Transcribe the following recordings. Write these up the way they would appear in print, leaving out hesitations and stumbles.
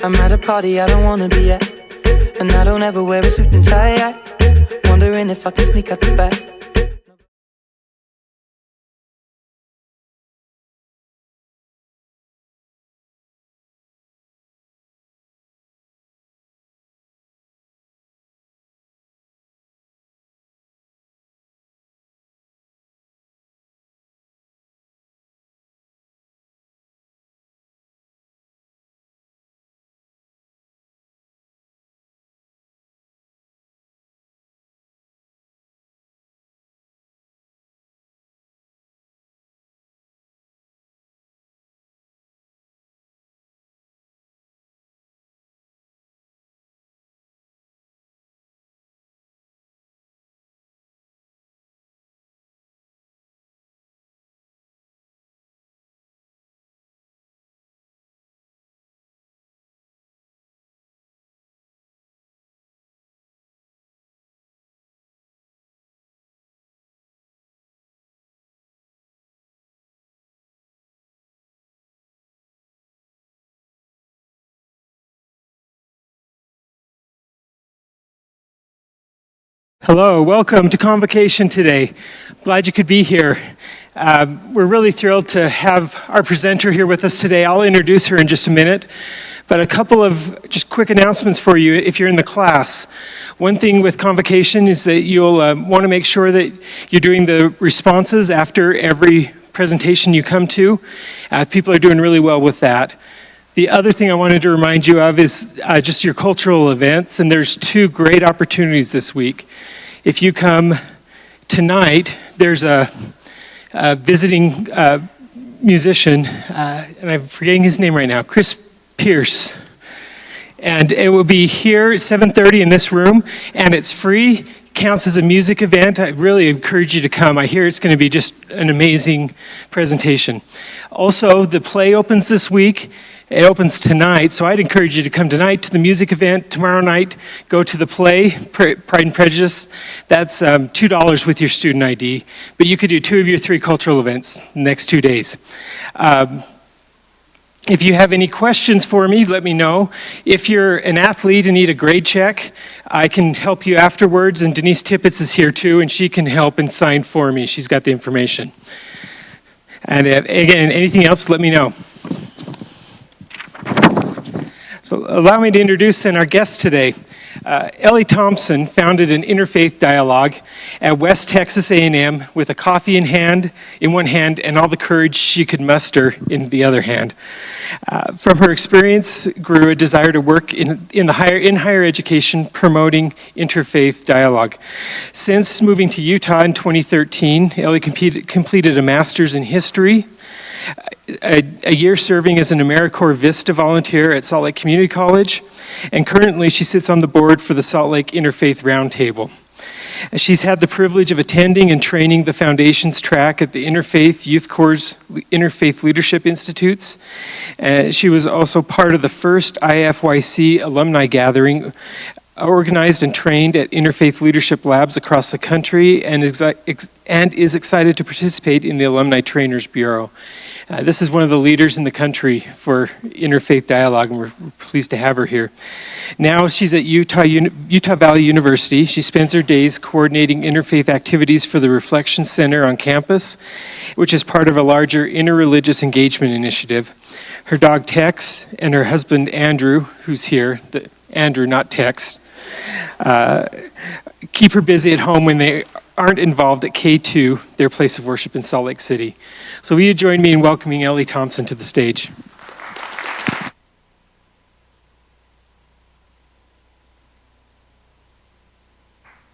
I'm at a party I don't wanna be at, and I don't ever wear a suit and tie yet. Wondering if I can sneak out the back. Hello, welcome to Convocation today. Glad you could be here. We're really thrilled to have our presenter here with us today. I'll introduce her in just a minute, but a couple of just quick announcements for you if you're in the class. One thing with Convocation is that you'll want to make sure that you're doing the responses after every presentation you come to. People are doing really well with that. The other thing I wanted to remind you of is just your cultural events, and there's two great opportunities this week. If you come tonight, there's a visiting musician, and I'm forgetting his name right now, Chris Pierce. And it will be here at 7:30 in this room, and it's free, counts as a music event. I really encourage you to come. I hear it's going to be just an amazing presentation. Also, the play opens this week. It opens tonight, so I'd encourage you to come tonight to the music event. Tomorrow night, go to the play, Pride and Prejudice. That's $2 with your student ID, but you could do 2 of your 3 cultural events the next 2 days. If you have any questions for me, let me know. If you're an athlete and need a grade check, I can help you afterwards, and Denise Tippett is here too, and she can help and sign for me. She's got the information. And again, anything else, let me know. So allow me to introduce then our guest today. Ellie Thompson founded an interfaith dialogue at West Texas A&M with a coffee in one hand and all the courage she could muster in the other hand. From her experience grew a desire to work in higher education promoting interfaith dialogue. Since moving to Utah in 2013, Ellie completed a master's in history, a year serving as an AmeriCorps VISTA volunteer at Salt Lake Community College, and currently she sits on the board for the Salt Lake Interfaith Roundtable. She's had the privilege of attending and training the Foundations track at the Interfaith Youth Corps' Interfaith Leadership Institutes. She was also part of the first IFYC Alumni Gathering, organized and trained at Interfaith Leadership Labs across the country, and is excited to participate in the Alumni Trainers Bureau. This is one of the leaders in the country for interfaith dialogue, and we're pleased to have her here. Now she's at Utah Valley University. She spends her days coordinating interfaith activities for the Reflection Center on campus, which is part of a larger Interreligious Engagement Initiative. Her dog Tex and her husband Andrew, who's here, Andrew, not Tex, keep her busy at home when they aren't involved at K2, their place of worship in Salt Lake City. So will you join me in welcoming Ellie Thompson to the stage?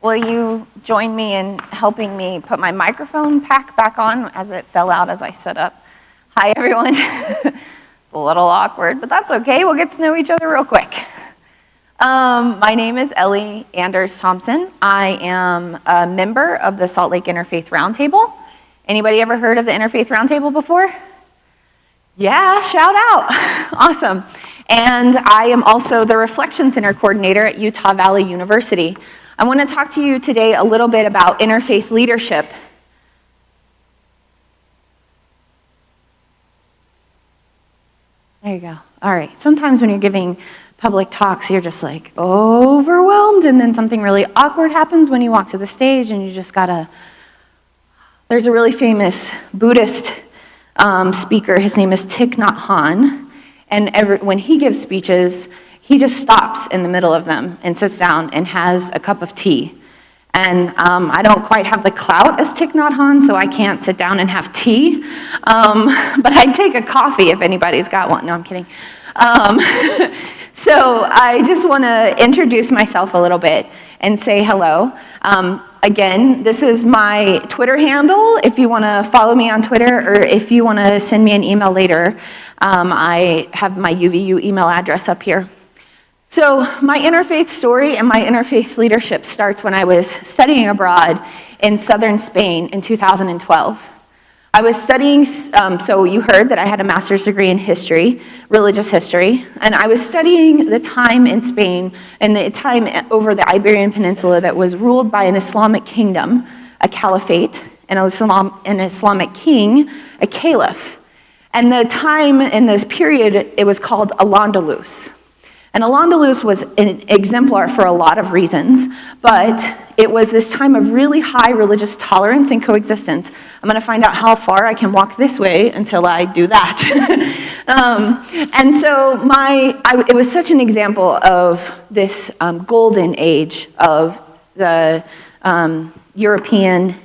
Will you join me in helping me put my microphone pack back on as it fell out as I stood up? Hi, everyone. It's a little awkward, but that's okay. We'll get to know each other real quick. My name is Ellie Thompson. I am a member of the Salt Lake Interfaith Roundtable. Anybody ever heard of the Interfaith Roundtable before? Yeah, shout out. Awesome. And I am also the Reflection Center coordinator at Utah Valley University. I want to talk to you today a little bit about interfaith leadership. There you go. All right. Sometimes when you're giving public talks, you're just like overwhelmed, and then something really awkward happens when you walk to the stage, and you just gotta. There's a really famous Buddhist speaker. His name is Thich Nhat Hanh, and when he gives speeches, he just stops in the middle of them and sits down and has a cup of tea. And I don't quite have the clout as Thich Nhat Hanh, so I can't sit down and have tea. But I'd take a coffee if anybody's got one. No, I'm kidding. So I just want to introduce myself a little bit and say hello. Again, this is my Twitter handle. If you want to follow me on Twitter, or if you want to send me an email later, I have my UVU email address up here. So my interfaith story and my interfaith leadership starts when I was studying abroad in southern Spain in 2012. I was studying, so you heard that I had a master's degree in history, religious history, and I was studying the time in Spain and the time over the Iberian Peninsula that was ruled by an Islamic kingdom, a caliphate, and an Islamic king, a caliph. And the time in this period, it was called Al-Andalus. And Al-Andalus was an exemplar for a lot of reasons, but it was this time of really high religious tolerance and coexistence. I'm going to find out how far I can walk this way until I do that. And so it was such an example of this golden age of the European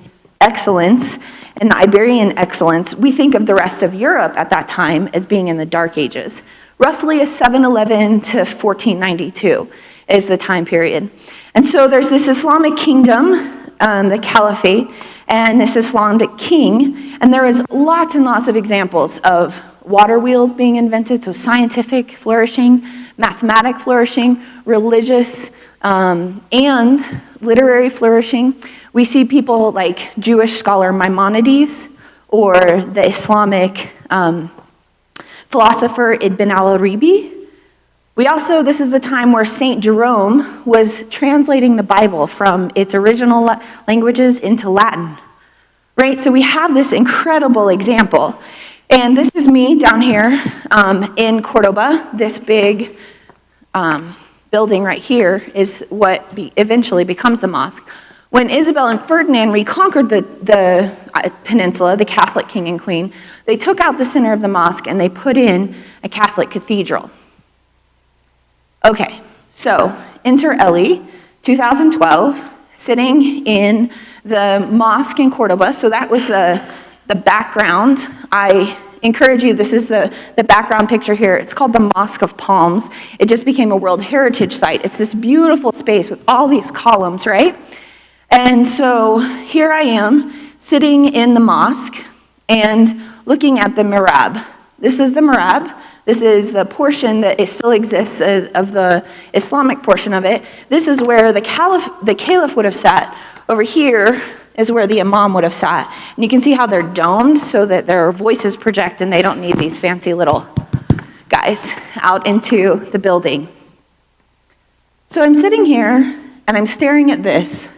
excellence and the Iberian excellence. We think of the rest of Europe at that time as being in the Dark Ages. Roughly a 711 to 1492 is the time period. And so there's this Islamic kingdom, the caliphate, and this Islamic king, and there is lots and lots of examples of water wheels being invented, so scientific flourishing, mathematic flourishing, religious and literary flourishing. We see people like Jewish scholar Maimonides or the Islamic philosopher Ibn al-Arabi. This is the time where St. Jerome was translating the Bible from its original languages into Latin, right? So we have this incredible example. And this is me down here in Cordoba. This big building right here is what eventually becomes the mosque. When Isabel and Ferdinand reconquered the peninsula, the Catholic king and queen, they took out the center of the mosque and they put in a Catholic cathedral. Okay, so enter Ellie, 2012, sitting in the mosque in Cordoba. So that was the background. I encourage you, this is the background picture here. It's called the Mosque of Palms. It just became a World Heritage Site. It's this beautiful space with all these columns, right? And so here I am sitting in the mosque and looking at the mihrab. This is the mihrab. This is the portion that still exists of the Islamic portion of it. This is where the caliph would have sat. Over here is where the imam would have sat. And you can see how they're domed so that their voices project and they don't need these fancy little guys out into the building. So I'm sitting here and I'm staring at this.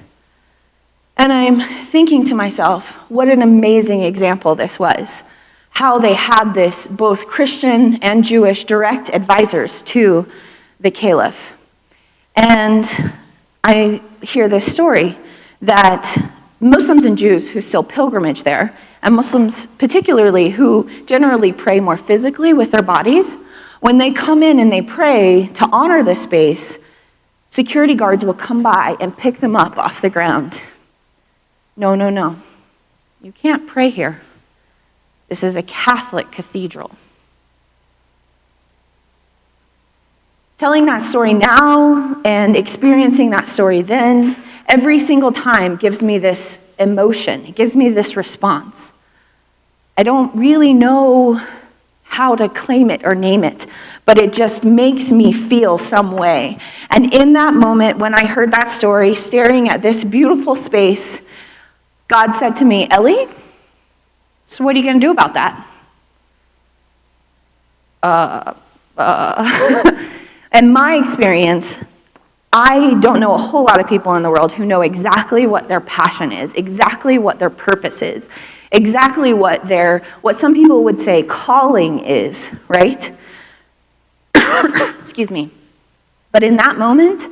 And I'm thinking to myself, what an amazing example this was. How they had this, both Christian and Jewish, direct advisors to the caliph. And I hear this story that Muslims and Jews who still pilgrimage there, and Muslims particularly who generally pray more physically with their bodies, when they come in and they pray to honor this space, security guards will come by and pick them up off the ground. No. You can't pray here. This is a Catholic cathedral. Telling that story now and experiencing that story then, every single time gives me this emotion. It gives me this response. I don't really know how to claim it or name it, but it just makes me feel some way. And in that moment, when I heard that story, staring at this beautiful space, God said to me, Ellie, so what are you going to do about that? In my experience, I don't know a whole lot of people in the world who know exactly what their passion is, exactly what their purpose is, exactly what some people would say calling is, right? Excuse me. But in that moment,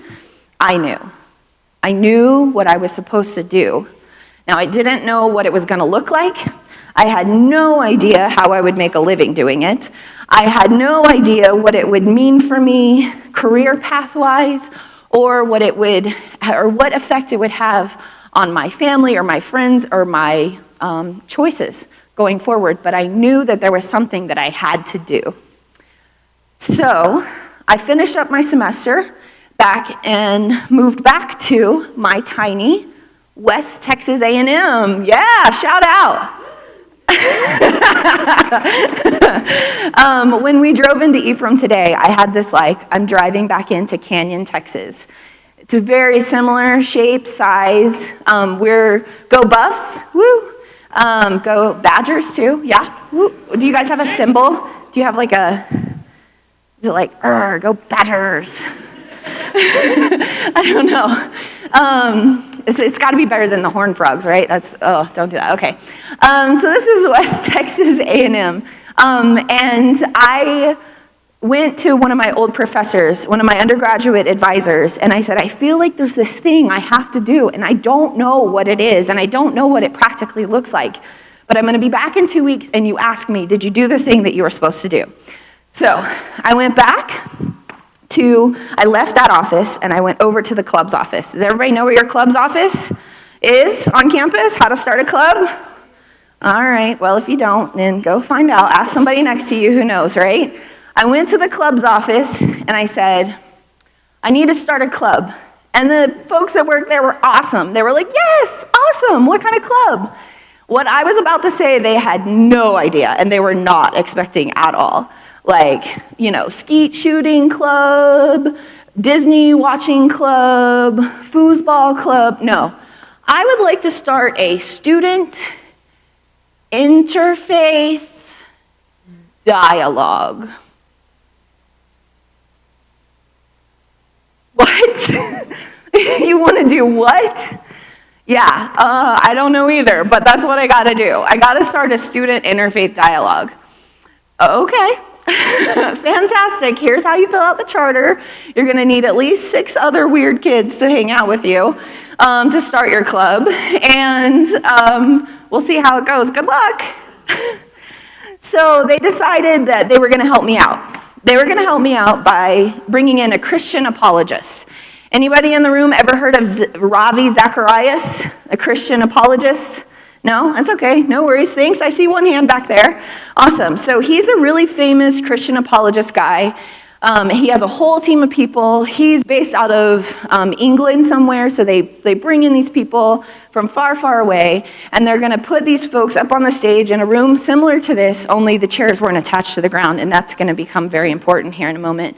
I knew. I knew what I was supposed to do. Now, I didn't know what it was going to look like. I had no idea how I would make a living doing it. I had no idea what it would mean for me career path-wise, or what effect it would have on my family or my friends or my choices going forward. But I knew that there was something that I had to do. So I finished up my semester back and moved back to my tiny West Texas A&M. Yeah, shout out. When we drove into Ephraim today, I had this I'm driving back into Canyon, Texas. It's a very similar shape, size. Go Buffs, woo. Go Badgers too, yeah. Woo. Do you guys have a symbol? Do you have is it go Badgers? I don't know. It's got to be better than the Horned Frogs, right? Don't do that. Okay. So this is West Texas A&M. And I went to one of my old professors, one of my undergraduate advisors, and I said, I feel like there's this thing I have to do, and I don't know what it is, and I don't know what it practically looks like. But I'm going to be back in 2 weeks, and you ask me, did you do the thing that you were supposed to do? So I went back I left that office and I went over to the club's office. Does everybody know where your club's office is on campus? How to start a club? All right, well, if you don't, then go find out. Ask somebody next to you who knows, right? I went to the club's office and I said, I need to start a club. And the folks that worked there were awesome. They were like, yes, awesome. What kind of club? What I was about to say, they had no idea, and they were not expecting at all. Skeet shooting club, Disney watching club, foosball club. No, I would like to start a student interfaith dialogue. What? You want to do what? Yeah, I don't know either, but that's what I got to do. I got to start a student interfaith dialogue. Okay. Fantastic. Here's how you fill out the charter. You're going to need at least 6 other weird kids to hang out with you to start your club. And we'll see how it goes. Good luck. So they decided that they were going to help me out. They were going to help me out by bringing in a Christian apologist. Anybody in the room ever heard of Ravi Zacharias, a Christian apologist? No? That's okay. No worries. Thanks. I see one hand back there. Awesome. So he's a really famous Christian apologist guy. He has a whole team of people. He's based out of England somewhere, so they bring in these people from far, far away, and they're going to put these folks up on the stage in a room similar to this, only the chairs weren't attached to the ground, and that's going to become very important here in a moment.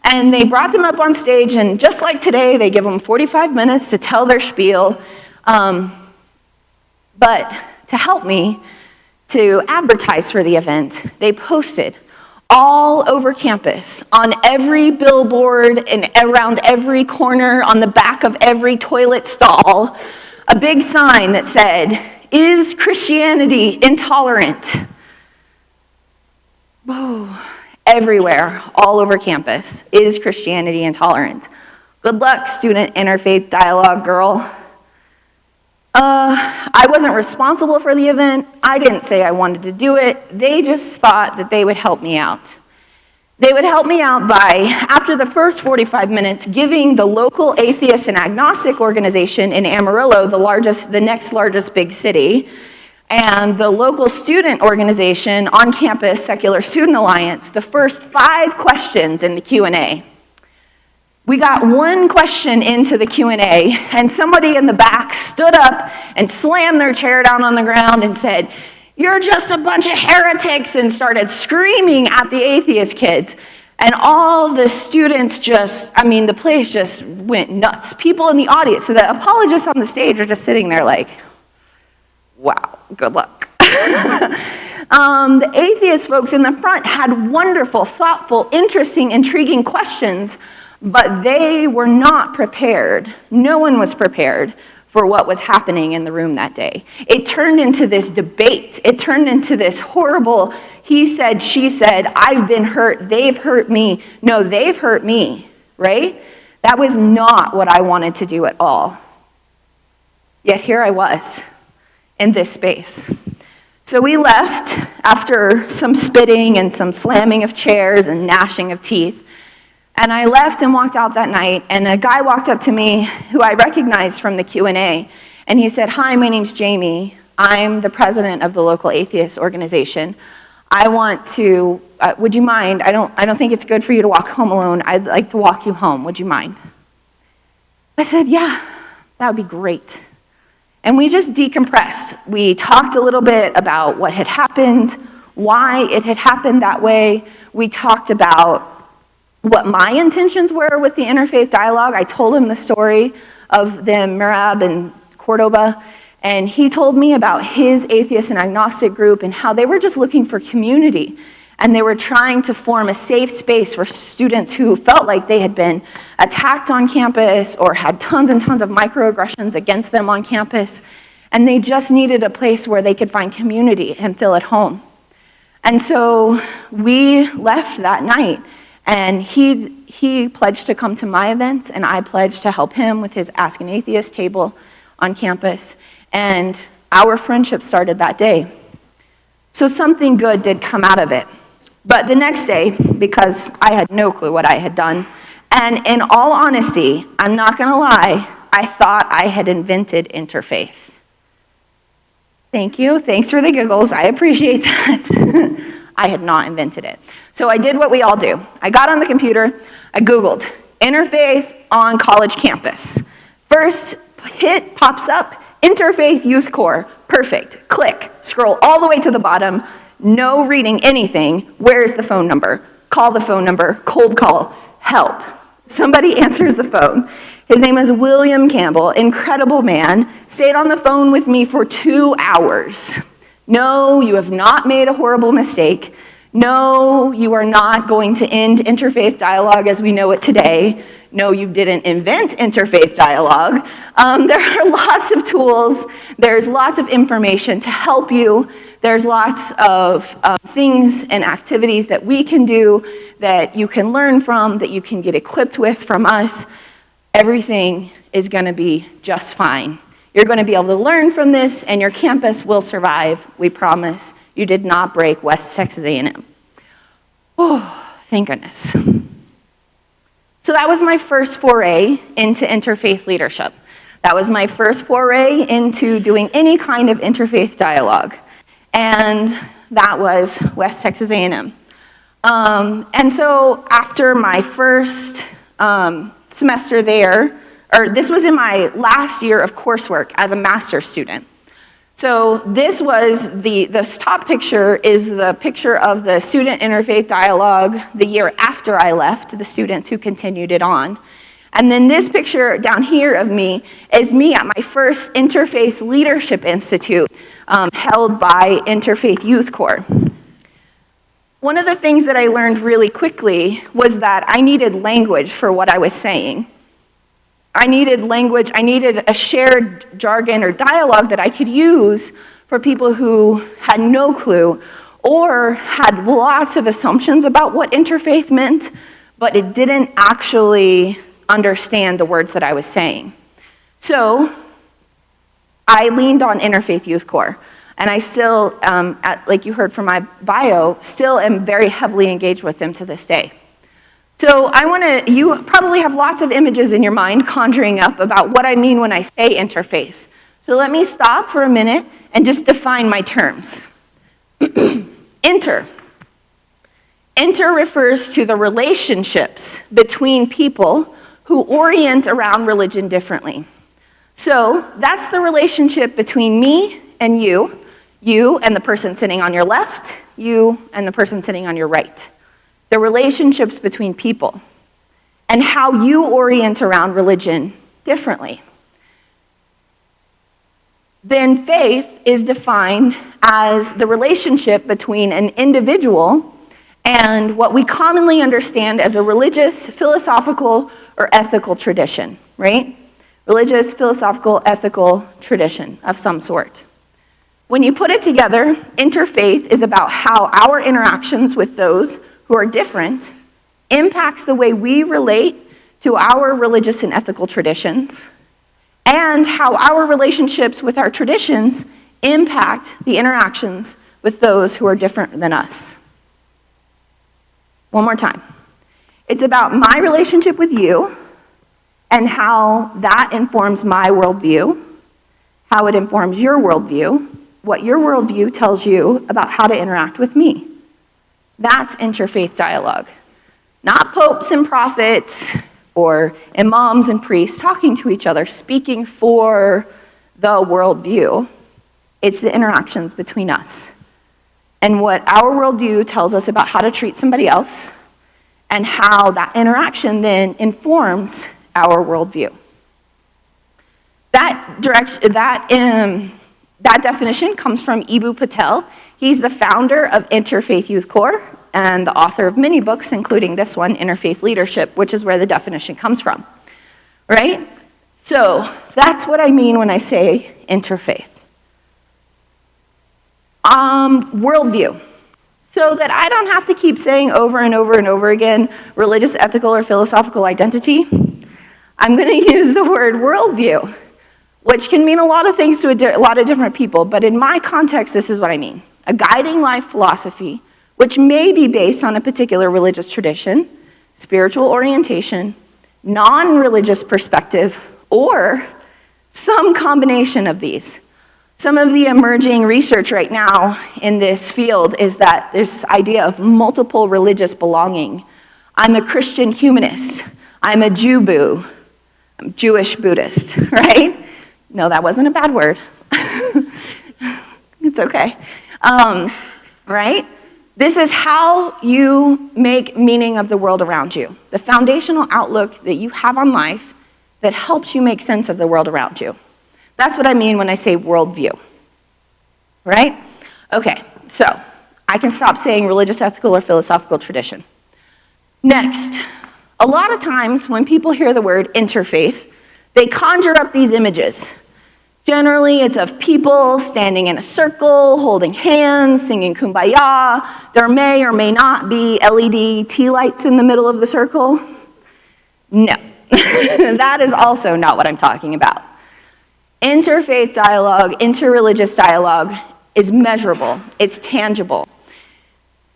And they brought them up on stage, and just like today, they give them 45 minutes to tell their spiel. But to help me to advertise for the event, they posted all over campus, on every billboard and around every corner, on the back of every toilet stall, a big sign that said, "Is Christianity intolerant?" Whoa. Everywhere, all over campus, "Is Christianity intolerant?" Good luck, student interfaith dialogue girl. I wasn't responsible for the event. I didn't say I wanted to do it. They just thought that they would help me out. They would help me out by, after the first 45 minutes, giving the local atheist and agnostic organization in Amarillo, the next largest big city, and the local student organization on campus, Secular Student Alliance, the first 5 questions in the Q&A. We got one question into the Q&A, and somebody in the back stood up and slammed their chair down on the ground and said, "You're just a bunch of heretics," and started screaming at the atheist kids. And all the students the place just went nuts. People in the audience, so the apologists on the stage are just sitting there like, wow, good luck. The atheist folks in the front had wonderful, thoughtful, interesting, intriguing questions, but they were not prepared. No one was prepared for what was happening in the room that day. It turned into this debate. It turned into this horrible, he said, she said, I've been hurt, they've hurt me. No, they've hurt me. right? That was not what I wanted to do at all. Yet here I was in this space. So we left after some spitting and some slamming of chairs and gnashing of teeth. And I left and walked out that night, and a guy walked up to me who I recognized from the Q&A, and he said, "Hi, my name's Jamie. I'm the president of the local atheist organization. I want to, would you mind, I don't think it's good for you to walk home alone. I'd like to walk you home. Would you mind?" I said, "Yeah, that would be great." And we just decompressed. We talked a little bit about what had happened, why it had happened that way. We talked about what my intentions were with the interfaith dialogue. I told him the story of the Mirab and Cordoba, and he told me about his atheist and agnostic group and how they were just looking for community. And they were trying to form a safe space for students who felt like they had been attacked on campus or had tons and tons of microaggressions against them on campus. And they just needed a place where they could find community and feel at home. And so we left that night, and he pledged to come to my events, and I pledged to help him with his Ask an Atheist table on campus. And our friendship started that day. So something good did come out of it. But the next day, because I had no clue what I had done, and in all honesty, I'm not gonna lie, I thought I had invented interfaith. Thank you, thanks for the giggles, I appreciate that. I had not invented it. So I did what we all do. I got on the computer, I Googled, interfaith on college campus. First hit pops up, Interfaith Youth Corps, perfect, click, scroll all the way to the bottom, no reading anything, where's the phone number? Call the phone number, cold call, help. Somebody answers the phone. His name is William Campbell, incredible man, stayed on the phone with me for 2 hours. No, you have not made a horrible mistake. No, you are not going to end interfaith dialogue as we know it today. No, you didn't invent interfaith dialogue. There are lots of tools. There's lots of information to help you. There's lots of things and activities that we can do that you can learn from, that you can get equipped with from us. Everything is going to be just fine. You're going to be able to learn from this, and your campus will survive, we promise. You did not break West Texas A&M. Oh, thank goodness. So that was my first foray into interfaith leadership. That was my first foray into doing any kind of interfaith dialogue. And that was West Texas A&M. And so after my first semester there, or this was in my last year of coursework as a master's student. So this was this top picture is the picture of the student interfaith dialogue the year after I left, the students who continued it on. And then this picture down here of me is me at my first Interfaith Leadership Institute held by Interfaith Youth Corps. One of the things that I learned really quickly was that I needed language for what I was saying. I needed language, I needed a shared jargon or dialogue that I could use for people who had no clue or had lots of assumptions about what interfaith meant, but it didn't actually understand the words that I was saying. So I leaned on Interfaith Youth Corps, and I still, like you heard from my bio, still am very heavily engaged with them to this day. So you probably have lots of images in your mind conjuring up about what I mean when I say interfaith. So let me stop for a minute and just define my terms. Inter. Inter refers to the relationships between people who orient around religion differently. So that's the relationship between me and you and the person sitting on your left, you and the person sitting on your right. The relationships between people and how you orient around religion differently. Then faith is defined as the relationship between an individual and what we commonly understand as a religious, philosophical, or ethical tradition, right? Religious, philosophical, ethical tradition of some sort. When you put it together, interfaith is about how our interactions with those who are different impacts the way we relate to our religious and ethical traditions, and how our relationships with our traditions impact the interactions with those who are different than us. One more time. It's about my relationship with you and how that informs my worldview, how it informs your worldview, what your worldview tells you about how to interact with me. That's interfaith dialogue. Not popes and prophets or imams and priests talking to each other, speaking for the worldview. It's the interactions between us and what our worldview tells us about how to treat somebody else and how that interaction then informs our worldview. That definition comes from Eboo Patel. He's the founder of Interfaith Youth Corps and the author of many books, including this one, Interfaith Leadership, which is where the definition comes from, right? So that's what I mean when I say interfaith. Worldview. So that I don't have to keep saying over and over and over again, religious, ethical, or philosophical identity, I'm going to use the word worldview, which can mean a lot of things to a lot of different people, but in my context, this is what I mean. A guiding life philosophy, which may be based on a particular religious tradition, spiritual orientation, non-religious perspective, or some combination of these. Some of the emerging research right now in this field is that there's this idea of multiple religious belonging. I'm a Christian humanist. I'm a Jew-boo. I'm Jewish Buddhist, right? No, that wasn't a bad word. It's okay. Right? This is how you make meaning of the world around you. The foundational outlook that you have on life that helps you make sense of the world around you. That's what I mean when I say worldview. Right? Okay, so I can stop saying religious, ethical, or philosophical tradition. Next, a lot of times when people hear the word interfaith, they conjure up these images. Generally, it's of people standing in a circle, holding hands, singing Kumbaya. There may or may not be LED tea lights in the middle of the circle. No, that is also not what I'm talking about. Interfaith dialogue, interreligious dialogue is measurable, it's tangible.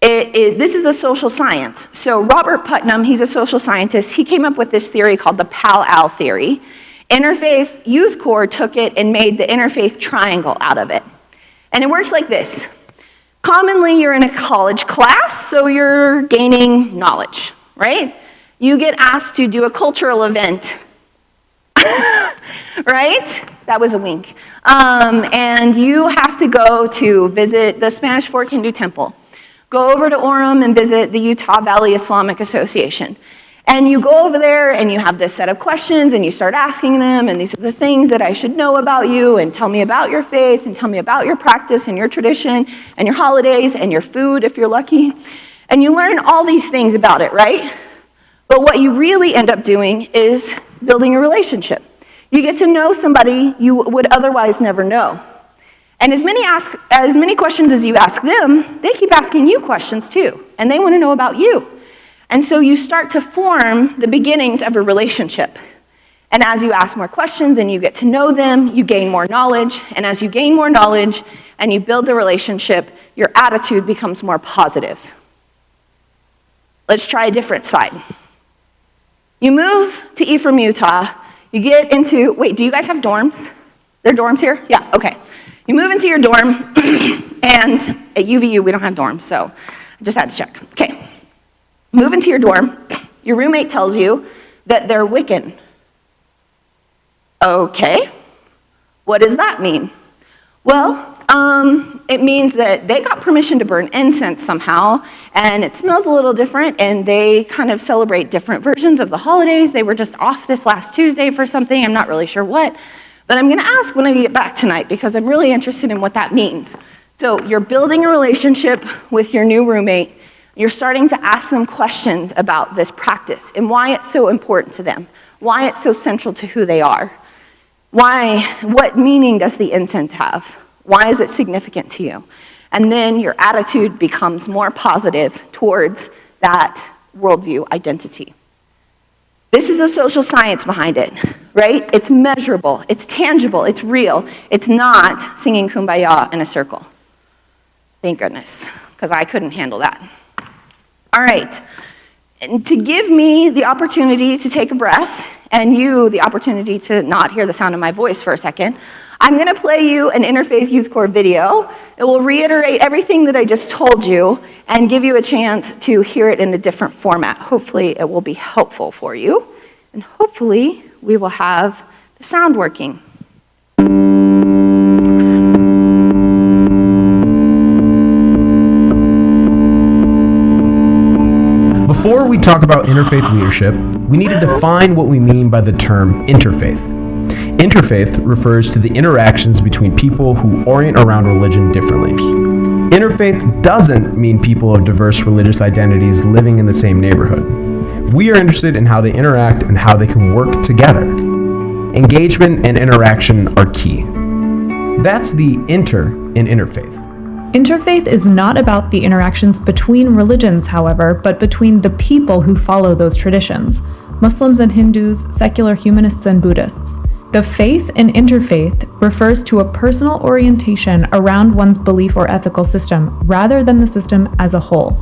This is a social science. So Robert Putnam, he's a social scientist, he came up with this theory called the Pal-Al theory. Interfaith Youth Corps took it and made the Interfaith Triangle out of it. And it works like this. Commonly, you're in a college class, so you're gaining knowledge, right? You get asked to do a cultural event, right? That was a wink. And you have to go to visit the Spanish Fork Hindu Temple. Go over to Orem and visit the Utah Valley Islamic Association. And you go over there and you have this set of questions and you start asking them, and these are the things that I should know about you, and tell me about your faith, and tell me about your practice and your tradition and your holidays and your food if you're lucky. And you learn all these things about it, right? But what you really end up doing is building a relationship. You get to know somebody you would otherwise never know. And as many questions as you ask them, they keep asking you questions too, and they want to know about you. And so you start to form the beginnings of a relationship. And as you ask more questions and you get to know them, you gain more knowledge. And as you gain more knowledge and you build a relationship, your attitude becomes more positive. Let's try a different side. You move to Ephraim, Utah. You get into, wait, do you guys have dorms? There are dorms here? Yeah, okay. You move into your dorm, and at UVU we don't have dorms, so I just had to check. Okay. Move into your dorm, your roommate tells you that they're Wiccan. Okay, what does that mean? Well, it means that they got permission to burn incense somehow, and it smells a little different, and they kind of celebrate different versions of the holidays. They were just off this last Tuesday for something, I'm not really sure what, but I'm gonna ask when I get back tonight because I'm really interested in what that means. So you're building a relationship with your new roommate. You're starting to ask them questions about this practice and why it's so important to them, why it's so central to who they are. What meaning does the incense have? Why is it significant to you? And then your attitude becomes more positive towards that worldview identity. This is a social science behind it, right? It's measurable, it's tangible, it's real. It's not singing Kumbaya in a circle. Thank goodness, because I couldn't handle that. All right, and to give me the opportunity to take a breath, and you the opportunity to not hear the sound of my voice for a second, I'm going to play you an Interfaith Youth Corps video. It will reiterate everything that I just told you and give you a chance to hear it in a different format. Hopefully it will be helpful for you, and hopefully we will have the sound working. Before we talk about interfaith leadership, we need to define what we mean by the term interfaith. Interfaith refers to the interactions between people who orient around religion differently. Interfaith doesn't mean people of diverse religious identities living in the same neighborhood. We are interested in how they interact and how they can work together. Engagement and interaction are key. That's the inter in interfaith. Interfaith is not about the interactions between religions, however, but between the people who follow those traditions: Muslims and Hindus, secular humanists and Buddhists. The faith in interfaith refers to a personal orientation around one's belief or ethical system, rather than the system as a whole.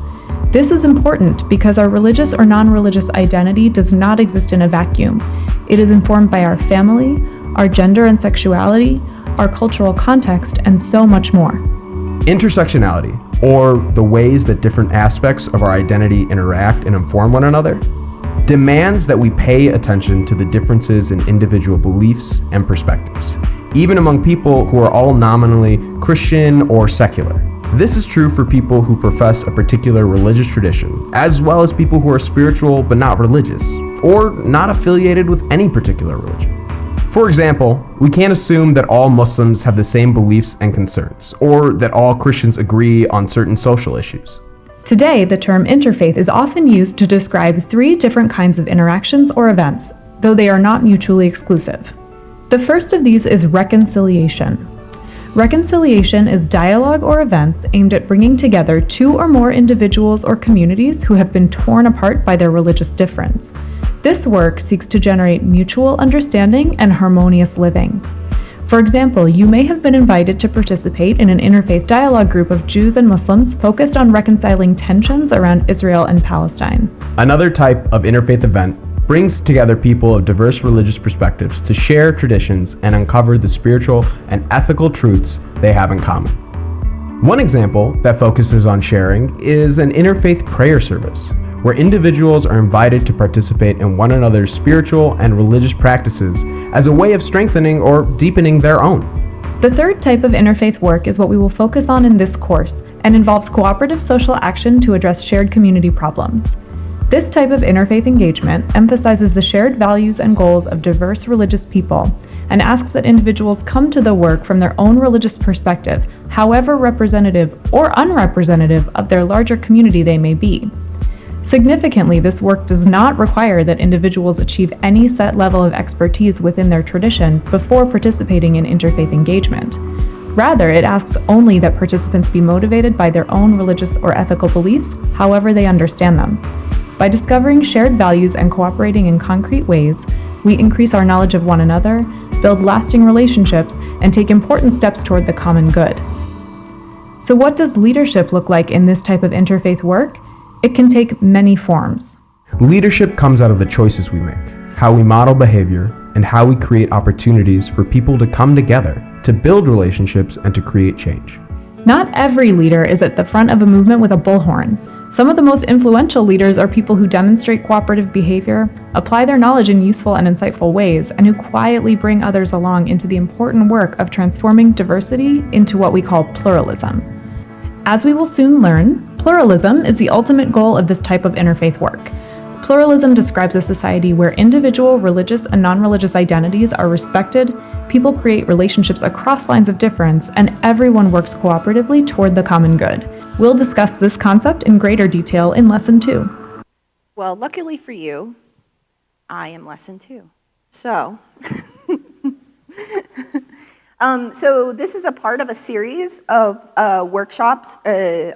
This is important because our religious or non-religious identity does not exist in a vacuum. It is informed by our family, our gender and sexuality, our cultural context, and so much more. Intersectionality, or the ways that different aspects of our identity interact and inform one another, demands that we pay attention to the differences in individual beliefs and perspectives, even among people who are all nominally Christian or secular. This is true for people who profess a particular religious tradition, as well as people who are spiritual but not religious, or not affiliated with any particular religion. For example, we can't assume that all Muslims have the same beliefs and concerns, or that all Christians agree on certain social issues. Today, the term interfaith is often used to describe three different kinds of interactions or events, though they are not mutually exclusive. The first of these is reconciliation. Reconciliation is dialogue or events aimed at bringing together two or more individuals or communities who have been torn apart by their religious difference. This work seeks to generate mutual understanding and harmonious living. For example, you may have been invited to participate in an interfaith dialogue group of Jews and Muslims focused on reconciling tensions around Israel and Palestine. Another type of interfaith event brings together people of diverse religious perspectives to share traditions and uncover the spiritual and ethical truths they have in common. One example that focuses on sharing is an interfaith prayer service, where individuals are invited to participate in one another's spiritual and religious practices as a way of strengthening or deepening their own. The third type of interfaith work is what we will focus on in this course and involves cooperative social action to address shared community problems. This type of interfaith engagement emphasizes the shared values and goals of diverse religious people and asks that individuals come to the work from their own religious perspective, however representative or unrepresentative of their larger community they may be. Significantly, this work does not require that individuals achieve any set level of expertise within their tradition before participating in interfaith engagement. Rather, it asks only that participants be motivated by their own religious or ethical beliefs, however they understand them. By discovering shared values and cooperating in concrete ways, we increase our knowledge of one another, build lasting relationships, and take important steps toward the common good. So what does leadership look like in this type of interfaith work? It can take many forms. Leadership comes out of the choices we make, how we model behavior, and how we create opportunities for people to come together, to build relationships, and to create change. Not every leader is at the front of a movement with a bullhorn. Some of the most influential leaders are people who demonstrate cooperative behavior, apply their knowledge in useful and insightful ways, and who quietly bring others along into the important work of transforming diversity into what we call pluralism. As we will soon learn, pluralism is the ultimate goal of this type of interfaith work. Pluralism describes a society where individual religious and non-religious identities are respected, people create relationships across lines of difference, and everyone works cooperatively toward the common good. We'll discuss this concept in greater detail in Lesson 2. Well, luckily for you, I am Lesson 2. So, so this is a part of a series of workshops,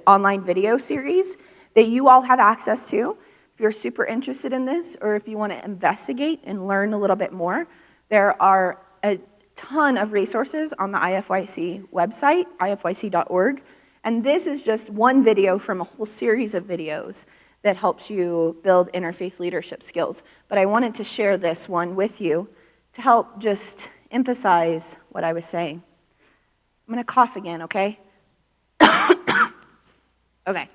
online video series that you all have access to. If you're super interested in this, or if you want to investigate and learn a little bit more, there are a ton of resources on the IFYC website, ifyc.org. And this is just one video from a whole series of videos that helps you build interfaith leadership skills. But I wanted to share this one with you to help just emphasize what I was saying. I'm going to cough again, okay? Okay,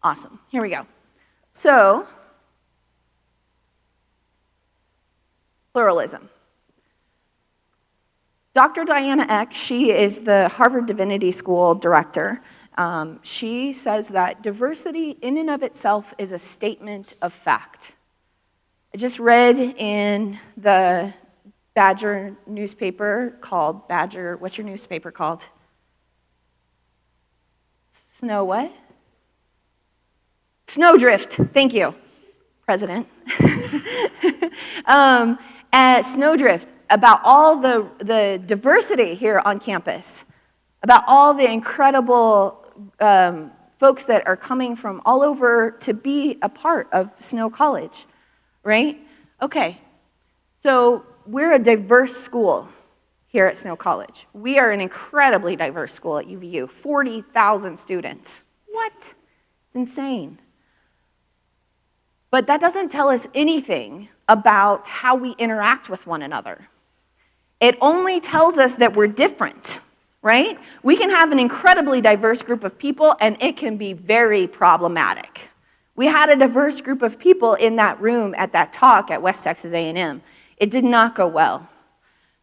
awesome. Here we go. So, pluralism. Dr. Diana Eck, she is the Harvard Divinity School director. She says that diversity in and of itself is a statement of fact. I just read in the Badger newspaper called Badger, what's your newspaper called? Snow what? Snowdrift, thank you, President. At Snowdrift, about all the diversity here on campus, about all the incredible folks that are coming from all over to be a part of Snow College, right? Okay, so we're a diverse school here at Snow College. We are an incredibly diverse school at UVU, 40,000 students. What? It's insane. But that doesn't tell us anything about how we interact with one another. It only tells us that we're different, right? We can have an incredibly diverse group of people, and it can be very problematic. We had a diverse group of people in that room at that talk at West Texas A&M. It did not go well.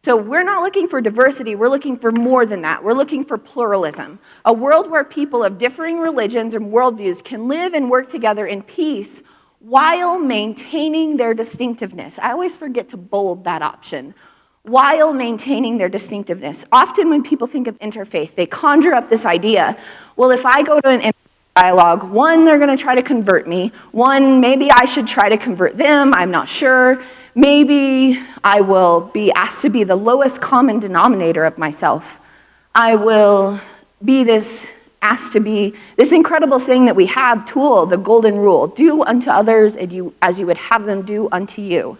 So we're not looking for diversity, we're looking for more than that. We're looking for pluralism. A world where people of differing religions and worldviews can live and work together in peace while maintaining their distinctiveness. I always forget to bold that option. While maintaining their distinctiveness. Often when people think of interfaith, they conjure up this idea, well, if I go to an interfaith dialogue, one, they're going to try to convert me. One, maybe I should try to convert them. I'm not sure. Maybe I will be asked to be the lowest common denominator of myself. I will be asked to be this incredible thing that we have, tool, the golden rule. Do unto others as you would have them do unto you.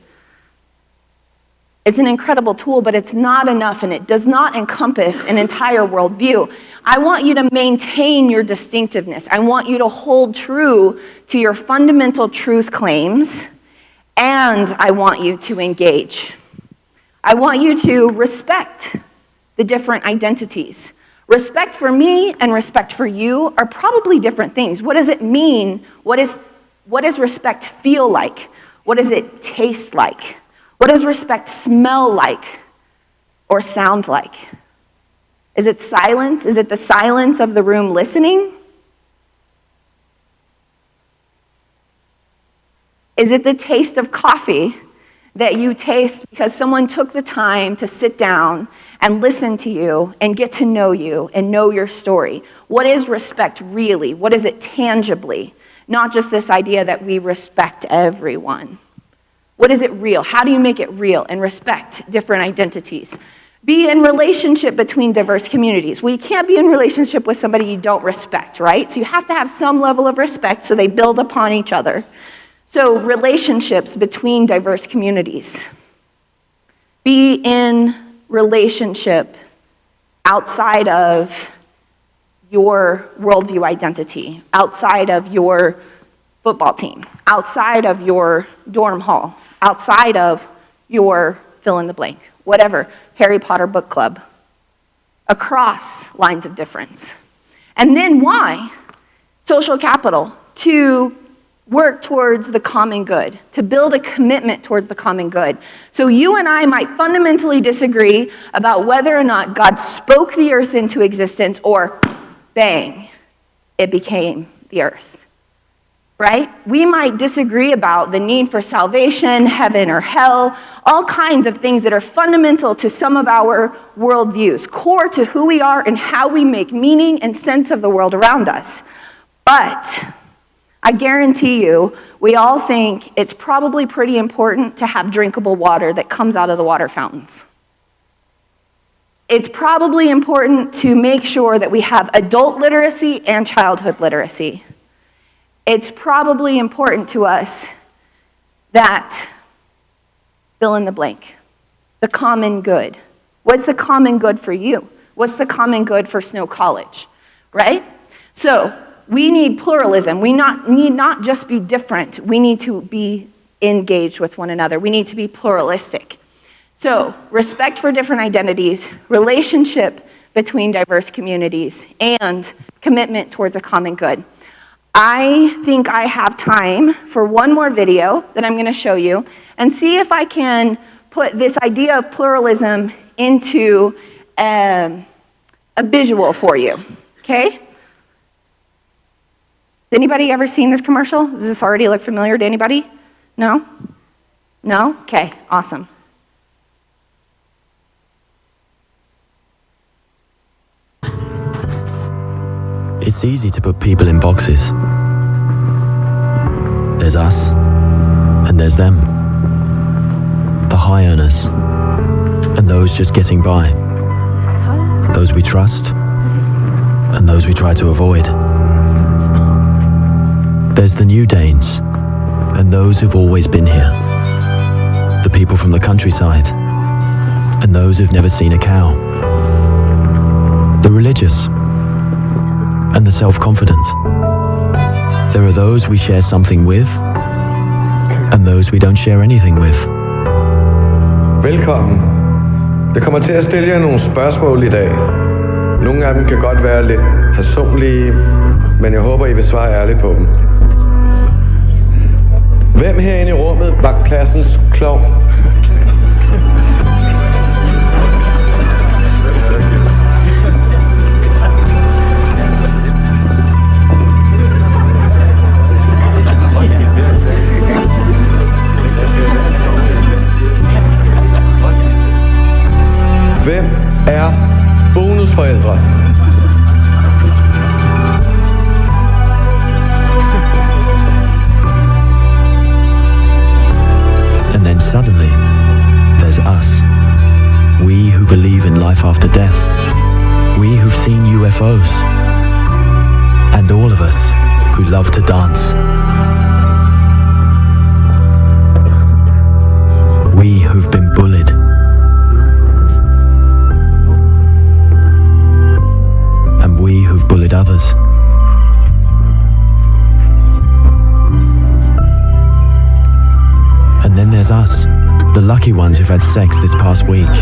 It's an incredible tool, but it's not enough, and it does not encompass an entire worldview. I want you to maintain your distinctiveness. I want you to hold true to your fundamental truth claims, and I want you to engage. I want you to respect the different identities. Respect for me and respect for you are probably different things. What does it mean? What does respect feel like? What does it taste like? What does respect smell like or sound like? Is it silence? Is it the silence of the room listening? Is it the taste of coffee that you taste because someone took the time to sit down and listen to you and get to know you and know your story? What is respect really? What is it tangibly? Not just this idea that we respect everyone. What is it real? How do you make it real and respect different identities? Be in relationship between diverse communities. Well, you can't be in relationship with somebody you don't respect, right? So you have to have some level of respect so they build upon each other. So relationships between diverse communities. Be in relationship outside of your worldview identity, outside of your football team, outside of your dorm hall, outside of your fill in the blank, whatever, Harry Potter book club, across lines of difference. And then why? Social capital, to work towards the common good, to build a commitment towards the common good. So you and I might fundamentally disagree about whether or not God spoke the earth into existence or bang, it became the earth. Right? We might disagree about the need for salvation, heaven or hell, all kinds of things that are fundamental to some of our worldviews, core to who we are and how we make meaning and sense of the world around us. But I guarantee you, we all think it's probably pretty important to have drinkable water that comes out of the water fountains. It's probably important to make sure that we have adult literacy and childhood literacy. It's probably important to us that fill in the blank, the common good. What's the common good for you? What's the common good for Snow College, right? So we need pluralism. We need not just be different. We need to be engaged with one another. We need to be pluralistic. So respect for different identities, relationship between diverse communities, and commitment towards a common good. I think I have time for one more video that I'm going to show you and see if I can put this idea of pluralism into a visual for you, okay? Has anybody ever seen this commercial? Does this already look familiar to anybody? No? No? Okay, awesome. It's easy to put people in boxes. There's us, and there's them. The high earners, and those just getting by. Those we trust, and those we try to avoid. There's the new Danes, and those who've always been here. The people from the countryside, and those who've never seen a cow. The religious, and the self-confident. There are those we share something with, and those we don't share anything with. Velkommen. Jeg kommer til at stille jer nogle spørgsmål i dag. Nogle af dem kan godt være lidt personlige, men jeg håber, I vil svare ærligt på dem. Hvem herinde i rummet var klassens klovn? Hvem er bonusforældre? And then suddenly, there's us. We who believe in life after death. We who've seen UFOs. And all of us who love to dance. We who've been bullied. And we who've bullied others. And then there's us, the lucky ones who've had sex this past week.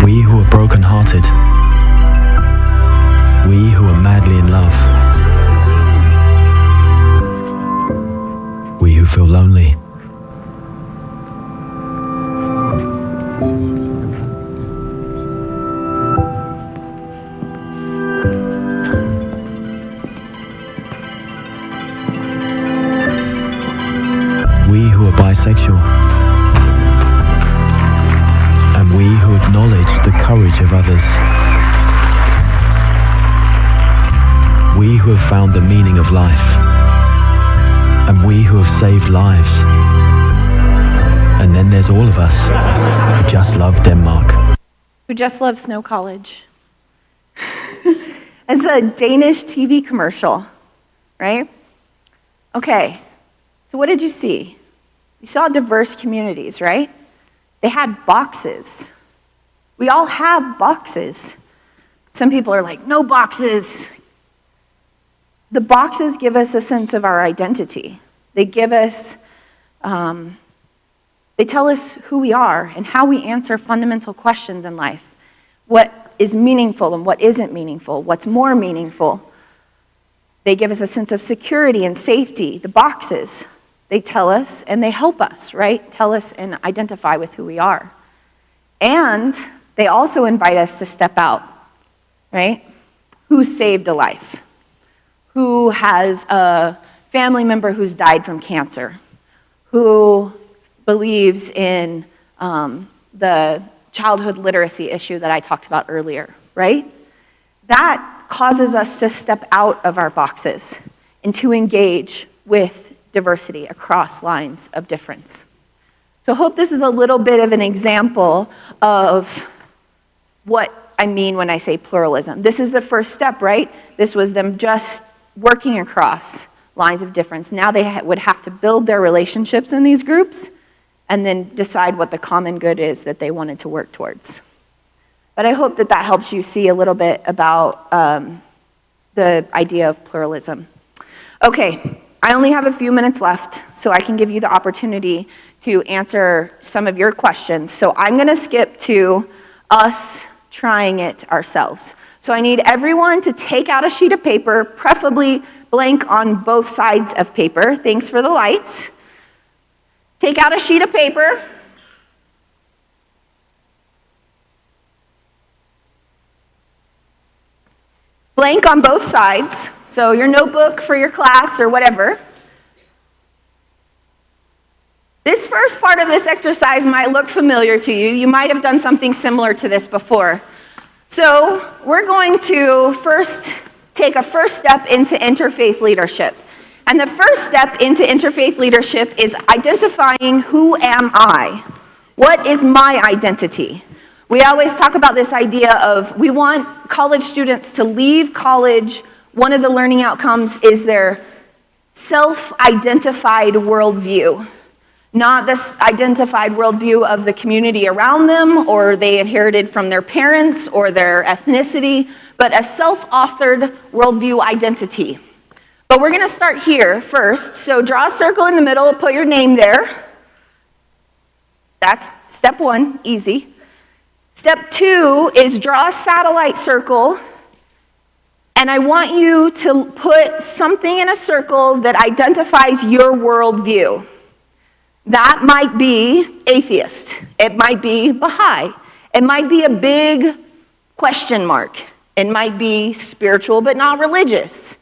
We who are broken-hearted. We who are madly in love. We who feel lonely. We who are bisexual. And we who acknowledge the courage of others. We who have found the meaning of life. And we who have saved lives. And then there's all of us who just love Denmark. Who just love Snow College. It's a Danish TV commercial, right? Okay, so what did you see? You saw diverse communities, right? They had boxes. We all have boxes. Some people are like, no boxes. The boxes give us a sense of our identity. They give us, they tell us who we are and how we answer fundamental questions in life. What is meaningful and what isn't meaningful, what's more meaningful. They give us a sense of security and safety. The boxes, they tell us and they help us, right? Tell us and identify with who we are. And they also invite us to step out, right? Who saved a life? Who has a family member who's died from cancer? Who believes in the childhood literacy issue that I talked about earlier, right? That causes us to step out of our boxes and to engage with diversity across lines of difference. So I hope this is a little bit of an example of what I mean when I say pluralism. This is the first step, right? This was them just working across lines of difference. Now they would have to build their relationships in these groups and then decide what the common good is that they wanted to work towards. But I hope that that helps you see a little bit about the idea of pluralism. Okay, I only have a few minutes left, so I can give you the opportunity to answer some of your questions. So I'm going to skip to us trying it ourselves. So I need everyone to take out a sheet of paper, preferably blank on both sides of paper. Thanks for the lights. Take out a sheet of paper. Blank on both sides, so your notebook for your class or whatever. This first part of this exercise might look familiar to you. You might have done something similar to this before. So we're going to first take a first step into interfaith leadership. And the first step into interfaith leadership is identifying who am I? What is my identity? We always talk about this idea of we want college students to leave college. One of the learning outcomes is their self-identified worldview. Not this identified worldview of the community around them or they inherited from their parents or their ethnicity, but a self-authored worldview identity. But we're going to start here first. So draw a circle in the middle, put your name there. That's step one, easy. Step two is draw a satellite circle, and I want you to put something in a circle that identifies your worldview. That might be atheist. It might be Baha'i. It might be a big question mark. It might be spiritual but not religious.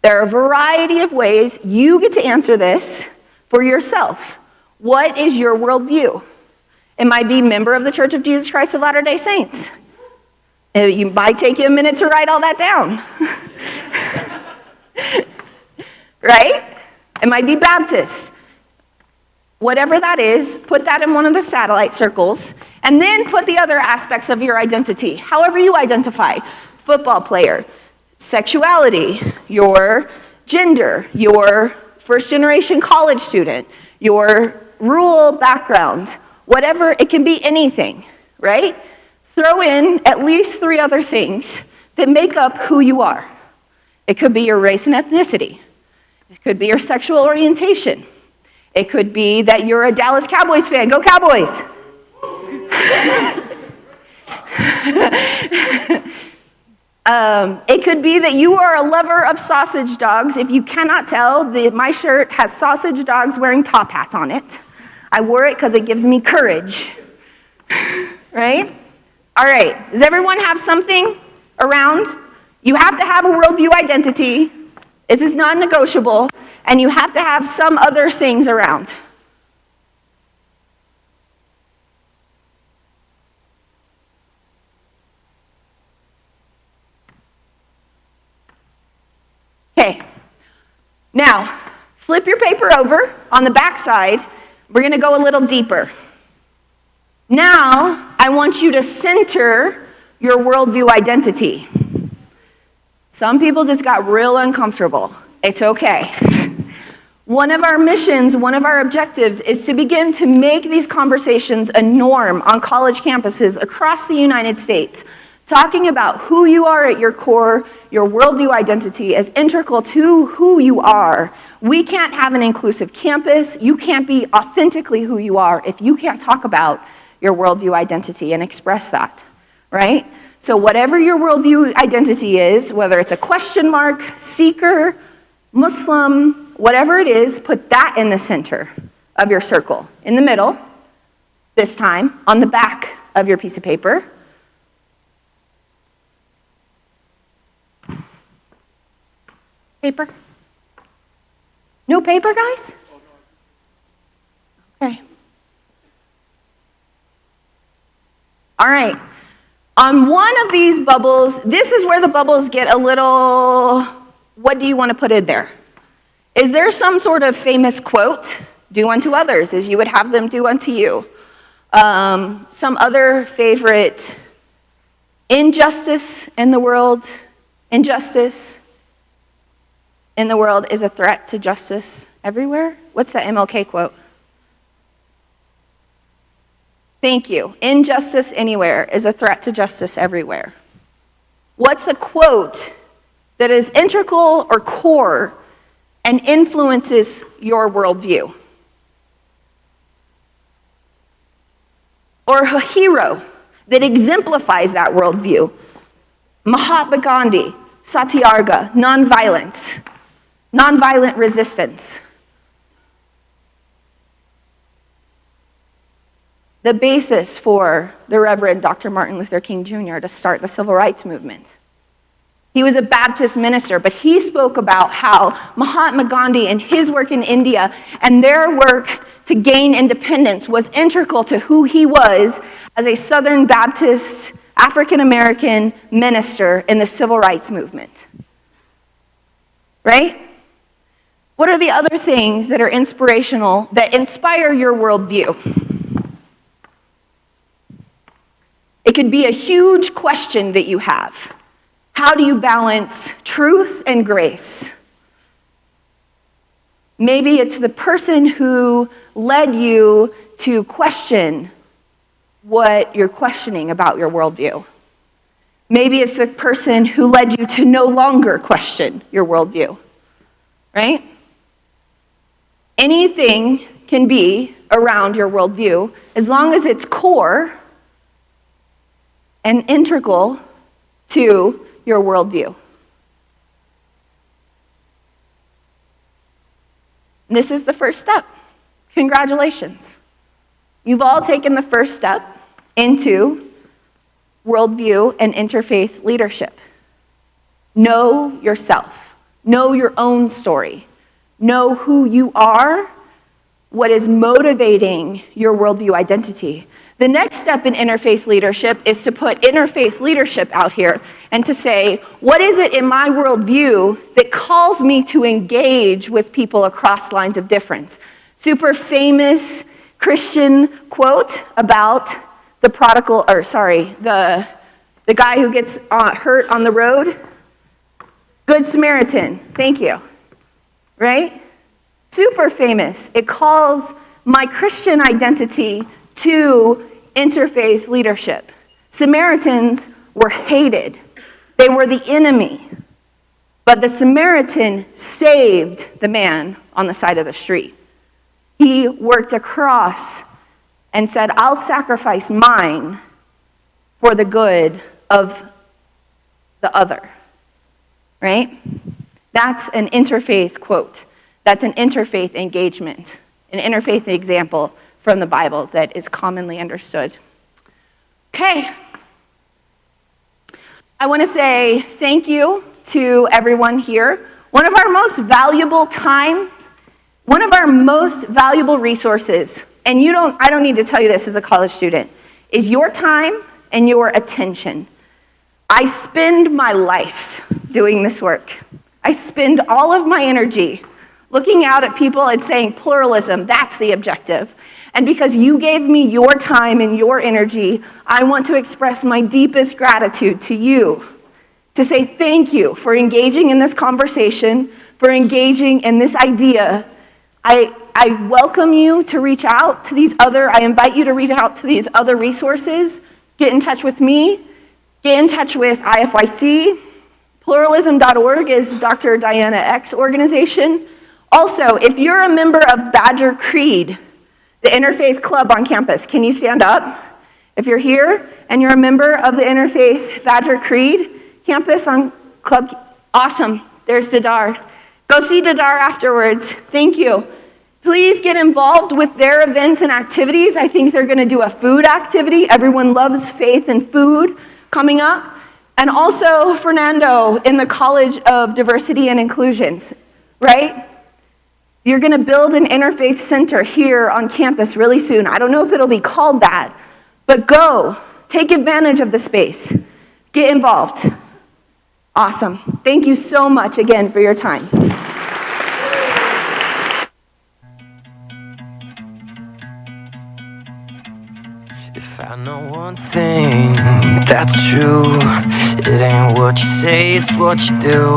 There are a variety of ways you get to answer this for yourself. What is your worldview? It might be member of the Church of Jesus Christ of Latter-day Saints. It might take you a minute to write all that down. Right? It might be Baptist. Whatever that is, put that in one of the satellite circles, and then put the other aspects of your identity, however you identify. Football player, sexuality, your gender, your first-generation college student, your rural background, whatever, it can be anything, right? Throw in at least 3 other things that make up who you are. It could be your race and ethnicity. It could be your sexual orientation. It could be that you're a Dallas Cowboys fan. Go Cowboys! It could be that you are a lover of sausage dogs. If you cannot tell, my shirt has sausage dogs wearing top hats on it. I wore it because it gives me courage. Right? All right. Does everyone have something around? You have to have a worldview identity. This is non-negotiable. And you have to have some other things around. Okay. Now, flip your paper over on the back side. We're going to go a little deeper. Now, I want you to center your worldview identity. Some people just got real uncomfortable. It's okay. One of our missions, one of our objectives is to begin to make these conversations a norm on college campuses across the United States, talking about who you are at your core, your worldview identity as integral to who you are. We can't have an inclusive campus. You can't be authentically who you are if you can't talk about your worldview identity and express that, right? So whatever your worldview identity is, whether it's a question mark, seeker, Muslim, whatever it is, put that in the center of your circle. In the middle, this time, on the back of your piece of paper. Paper? No paper, guys? Okay. All right. On one of these bubbles, this is where the bubbles get a little, what do you want to put in there? Is there some sort of famous quote? Do unto others as you would have them do unto you. Some other favorite injustice in the world, injustice. in the world is a threat to justice everywhere? What's the MLK quote? Thank you. Injustice anywhere is a threat to justice everywhere. What's the quote that is integral or core and influences your worldview? Or a hero that exemplifies that worldview? Mahatma Gandhi, Satyagraha, nonviolence, nonviolent resistance. The basis for the Reverend Dr. Martin Luther King Jr. to start the civil rights movement. He was a Baptist minister, but he spoke about how Mahatma Gandhi and his work in India and their work to gain independence was integral to who he was as a Southern Baptist African-American minister in the civil rights movement. Right? What are the other things that are inspirational, that inspire your worldview? It could be a huge question that you have. How do you balance truth and grace? Maybe it's the person who led you to question what you're questioning about your worldview. Maybe it's the person who led you to no longer question your worldview, right? Anything can be around your worldview as long as it's core and integral to your worldview. This is the first step. Congratulations. You've all taken the first step into worldview and interfaith leadership. Know yourself. Know your own story. Know who you are, what is motivating your worldview identity. The next step in interfaith leadership is to put interfaith leadership out here and to say, what is it in my worldview that calls me to engage with people across lines of difference? Super famous Christian quote about the the guy who gets hurt on the road. Good Samaritan, thank you. Right? Super famous. It calls my Christian identity to interfaith leadership. Samaritans were hated. They were the enemy. But the Samaritan saved the man on the side of the street. He worked across and said, I'll sacrifice mine for the good of the other. Right? That's an interfaith quote. That's an interfaith engagement, an interfaith example from the Bible that is commonly understood. Okay. I want to say thank you to everyone here. One of our most valuable times, one of our most valuable resources, and I don't need to tell you this as a college student, is your time and your attention. I spend my life doing this work. I spend all of my energy looking out at people and saying pluralism, that's the objective. And because you gave me your time and your energy, I want to express my deepest gratitude to you, to say thank you for engaging in this conversation, for engaging in this idea. I welcome you to reach out to I invite you to reach out to these other resources. Get in touch with me. Get in touch with IFYC. Pluralism.org is Dr. Diana Eck's organization. Also, if you're a member of Badger Creed, the interfaith club on campus, can you stand up? If you're here and you're a member of the Interfaith Badger Creed campus on club, awesome, there's Didar. Go see Didar afterwards, thank you. Please get involved with their events and activities. I think they're gonna do a food activity. Everyone loves faith and food coming up. And also Fernando in the College of Diversity and Inclusions, right? You're gonna build an interfaith center here on campus really soon. I don't know if it'll be called that, but go, take advantage of the space, get involved. Awesome. Thank you so much again for your time. If I know one thing that's true, it ain't what you say, it's what you do.